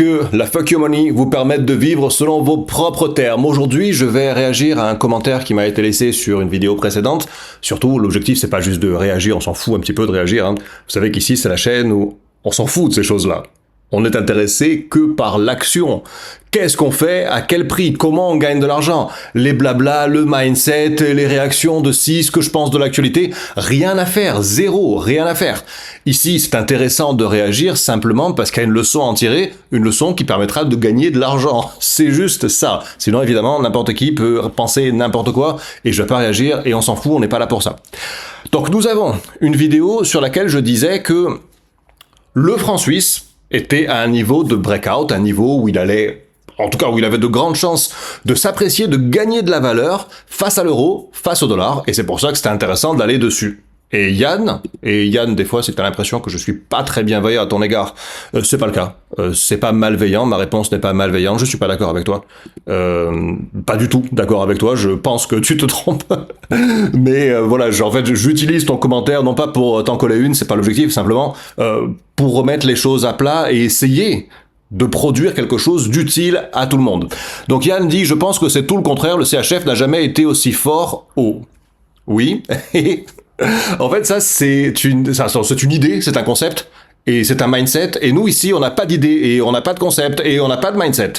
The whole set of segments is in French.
que la fuck your money vous permette de vivre selon vos propres termes. Aujourd'hui, je vais réagir à un commentaire qui m'a été laissé sur une vidéo précédente. Surtout, l'objectif, c'est pas juste de réagir, on s'en fout un petit peu de réagir, hein. Vous savez qu'ici, c'est la chaîne où on s'en fout de ces choses-là. On n'est intéressé que par l'action. Qu'est-ce qu'on fait? À quel prix? Comment on gagne de l'argent? Les blabla, le mindset, les réactions de si, ce que je pense de l'actualité, rien à faire, zéro, rien à faire. Ici, c'est intéressant de réagir simplement parce qu'il y a une leçon à en tirer, une leçon qui permettra de gagner de l'argent. C'est juste ça. Sinon, évidemment, n'importe qui peut penser n'importe quoi et je vais pas réagir et on s'en fout, on n'est pas là pour ça. Donc, nous avons une vidéo sur laquelle je disais que le franc suisse était à un niveau de breakout, un niveau où il allait, en tout cas où il avait de grandes chances de s'apprécier, de gagner de la valeur face à l'euro, face au dollar, et c'est pour ça que c'était intéressant d'aller dessus. Et Yann, des fois, si t'as l'impression que je suis pas très bienveillant à ton égard, c'est pas le cas. C'est pas malveillant, ma réponse n'est pas malveillante, je suis pas d'accord avec toi. Pas du tout d'accord avec toi, je pense que tu te trompes. Mais voilà, en fait, j'utilise ton commentaire, non pas pour t'en coller une, c'est pas l'objectif, simplement pour remettre les choses à plat et essayer de produire quelque chose d'utile à tout le monde. Donc Yann dit, je pense que c'est tout le contraire, le CHF n'a jamais été aussi fort haut. Oui, en fait, ça, c'est une idée, c'est un concept, et c'est un mindset, et nous, ici, on n'a pas d'idée, et on n'a pas de concept, et on n'a pas de mindset.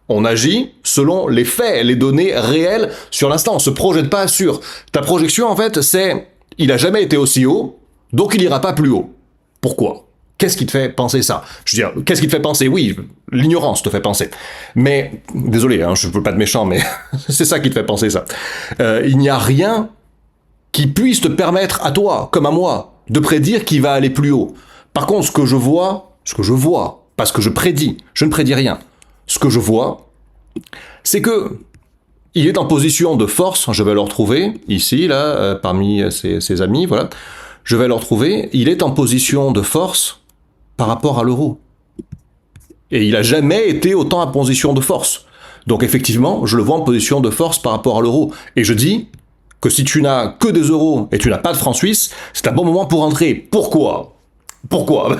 On agit selon les faits, les données réelles sur l'instant, on se projette pas sur. Ta projection, en fait, c'est, il a jamais été aussi haut, donc il ira pas plus haut. Pourquoi? Qu'est-ce qui te fait penser ça? Je veux dire, qu'est-ce qui te fait penser? Oui, l'ignorance te fait penser. Mais, désolé, hein, je veux pas être méchant, mais c'est ça qui te fait penser ça. Il n'y a rien qui puisse te permettre à toi, comme à moi, de prédire qu'il va aller plus haut. Par contre, ce que je vois, parce que je ne prédis rien. Ce que je vois, c'est que il est en position de force, je vais le retrouver, ici, là, parmi ses amis, voilà, je vais le retrouver, il est en position de force par rapport à l'euro. Et il n'a jamais été autant en position de force. Donc effectivement, je le vois en position de force par rapport à l'euro. Et je dis que si tu n'as que des euros et tu n'as pas de francs suisses, c'est un bon moment pour entrer. Pourquoi?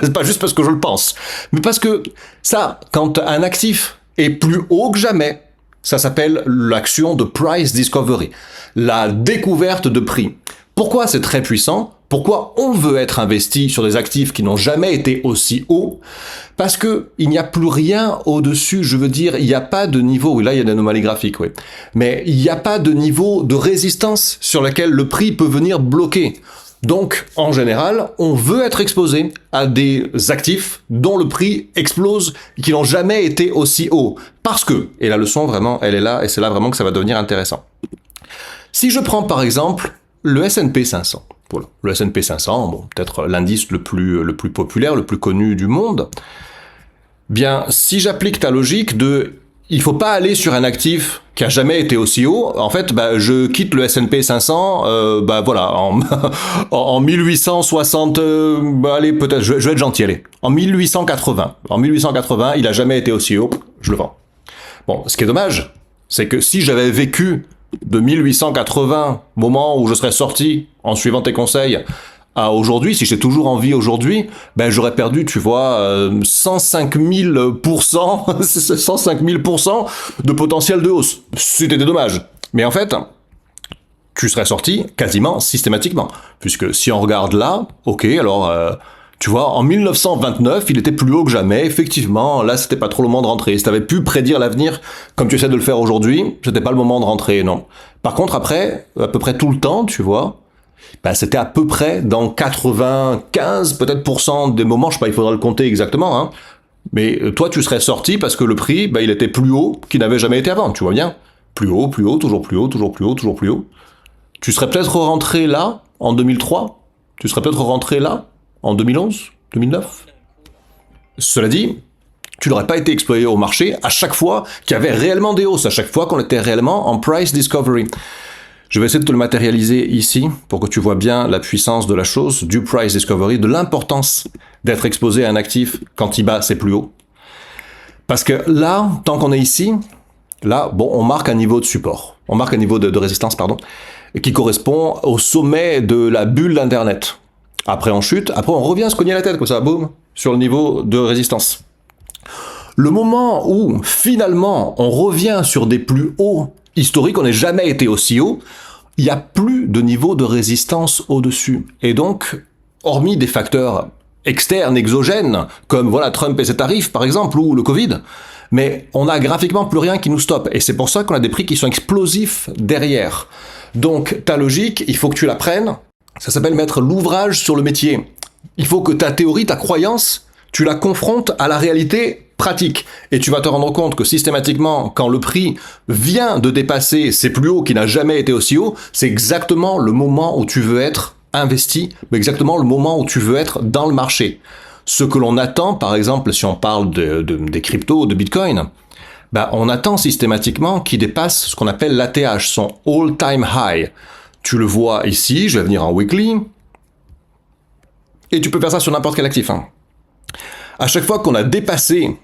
C'est pas juste parce que je le pense, mais parce que ça, quand un actif est plus haut que jamais, ça s'appelle l'action de price discovery, la découverte de prix. Pourquoi c'est très puissant? Pourquoi on veut être investi sur des actifs qui n'ont jamais été aussi hauts? Parce que il n'y a plus rien au-dessus, je veux dire, il n'y a pas de niveau, oui là il y a une anomalie graphique, oui, mais il n'y a pas de niveau de résistance sur lequel le prix peut venir bloquer. Donc, en général, on veut être exposé à des actifs dont le prix explose et qui n'ont jamais été aussi hauts. Parce que, et la leçon vraiment, elle est là, et c'est là vraiment que ça va devenir intéressant. Si je prends par exemple le S&P 500, voilà, le S&P 500, bon, peut-être l'indice le plus populaire, le plus connu du monde, bien, si j'applique ta logique de il faut pas aller sur un actif qui a jamais été aussi haut, en fait, bah, je quitte le S&P 500, bah voilà, en 1860, bah allez, peut-être, je vais être gentil, allez, en 1880. En 1880, il a jamais été aussi haut, je le vends. Bon, ce qui est dommage, c'est que si j'avais vécu de 1880, moment où je serais sorti en suivant tes conseils, à aujourd'hui, si j'ai toujours envie aujourd'hui, ben j'aurais perdu, tu vois, 105 000%, 105 000% de potentiel de hausse. C'était dommage. Mais en fait, tu serais sorti quasiment systématiquement. Puisque si on regarde là, ok, alors, tu vois, en 1929, il était plus haut que jamais. Effectivement, là, c'était pas trop le moment de rentrer. Si t'avais pu prédire l'avenir, comme tu essaies de le faire aujourd'hui, c'était pas le moment de rentrer, non. Par contre, après, à peu près tout le temps, tu vois, ben, c'était à peu près dans 95 peut-être % des moments, je sais pas, il faudra le compter exactement, hein. Mais toi, tu serais sorti parce que le prix, ben, il était plus haut qu'il n'avait jamais été avant, tu vois bien. Plus haut, toujours plus haut, toujours plus haut, toujours plus haut. Tu serais peut-être rentré là, en 2003. Tu serais peut-être rentré là, en 2011, 2009. Cela dit, tu n'aurais pas été exploité au marché à chaque fois qu'il y avait réellement des hausses, à chaque fois qu'on était réellement en price discovery. Je vais essayer de te le matérialiser ici pour que tu vois bien la puissance de la chose, du price discovery, de l'importance d'être exposé à un actif quand il bat ses plus hauts. Parce que là, tant qu'on est ici, là, bon, on marque un niveau de support, on marque un niveau de résistance, pardon, qui correspond au sommet de la bulle d'Internet. Après on chute, après on revient se cogner la tête comme ça, boum, sur le niveau de résistance. Le moment où, finalement, on revient sur des plus hauts historiques, on n'a jamais été aussi haut, il n'y a plus de niveau de résistance au-dessus. Et donc, hormis des facteurs externes, exogènes, comme voilà Trump et ses tarifs par exemple, ou le Covid, mais on n'a graphiquement plus rien qui nous stoppe. Et c'est pour ça qu'on a des prix qui sont explosifs derrière. Donc ta logique, il faut que tu la prennes, ça s'appelle mettre l'ouvrage sur le métier. Il faut que ta théorie, ta croyance, tu la confrontes à la réalité pratique. Et tu vas te rendre compte que systématiquement, quand le prix vient de dépasser ses plus hauts qui n'a jamais été aussi haut, c'est exactement le moment où tu veux être investi, mais exactement le moment où tu veux être dans le marché. Ce que l'on attend, par exemple, si on parle des cryptos, de Bitcoin, on attend systématiquement qu'il dépasse ce qu'on appelle l'ATH, son all-time high. Tu le vois ici, je vais venir en weekly, et tu peux faire ça sur n'importe quel actif. À chaque fois qu'on a dépassé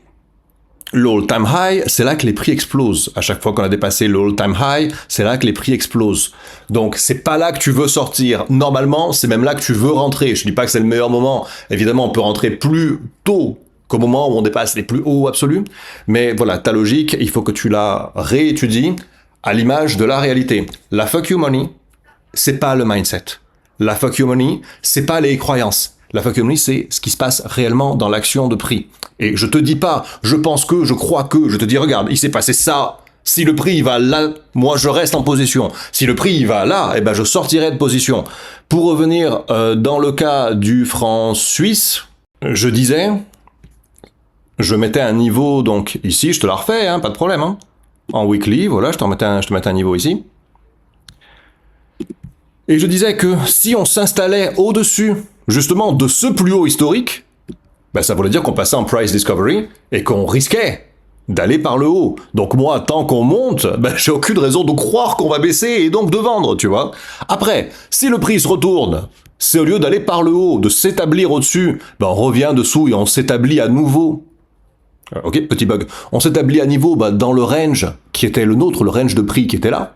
le all-time high, c'est là que les prix explosent. À chaque fois qu'on a dépassé le all-time high, c'est là que les prix explosent. Donc, c'est pas là que tu veux sortir. Normalement, c'est même là que tu veux rentrer. Je dis pas que c'est le meilleur moment. Évidemment, on peut rentrer plus tôt qu'au moment où on dépasse les plus hauts absolus. Mais voilà, ta logique, il faut que tu la réétudies à l'image de la réalité. La fuck you money, c'est pas le mindset. La fuck you money, c'est pas les croyances. La fuck you money, c'est ce qui se passe réellement dans l'action de prix. Et je te dis pas, je pense que, je crois que, je te dis, regarde, il s'est passé ça. Si le prix va là, moi je reste en position. Si le prix va là, je sortirai de position. Pour revenir dans le cas du franc suisse, je disais, je mettais un niveau, donc ici, je te la refais, pas de problème. En weekly, voilà, je te mettais un niveau ici. Et je disais que si on s'installait au-dessus, justement, de ce plus haut historique, ça voulait dire qu'on passait en price discovery et qu'on risquait d'aller par le haut. Donc moi, tant qu'on monte, j'ai aucune raison de croire qu'on va baisser et donc de vendre, tu vois. Après, si le prix se retourne, c'est au lieu d'aller par le haut, de s'établir au-dessus, on revient dessous et on s'établit à nouveau. Ok, petit bug. On s'établit à niveau dans le range qui était le nôtre, le range de prix qui était là.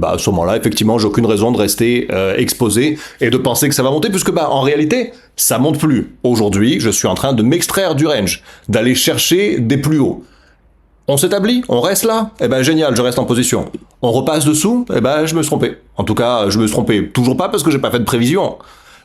À ce moment-là, effectivement, j'ai aucune raison de rester exposé et de penser que ça va monter, puisque en réalité, ça monte plus. Aujourd'hui, je suis en train de m'extraire du range, d'aller chercher des plus hauts. On s'établit, on reste là, génial, je reste en position. On repasse dessous, je me suis trompé. En tout cas, je me suis trompé. Toujours pas parce que j'ai pas fait de prévision.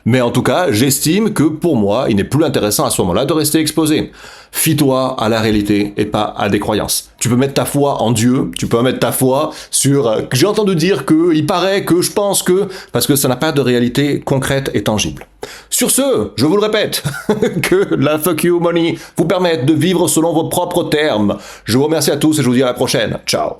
Mais en tout cas, j'estime que pour moi, il n'est plus intéressant à ce moment-là de rester exposé. Fie-toi à la réalité et pas à des croyances. Tu peux mettre ta foi en Dieu, tu peux mettre ta foi sur j'ai entendu dire que, il paraît que, je pense que, parce que ça n'a pas de réalité concrète et tangible. Sur ce, je vous le répète, que la fuck you money vous permette de vivre selon vos propres termes. Je vous remercie à tous et je vous dis à la prochaine. Ciao.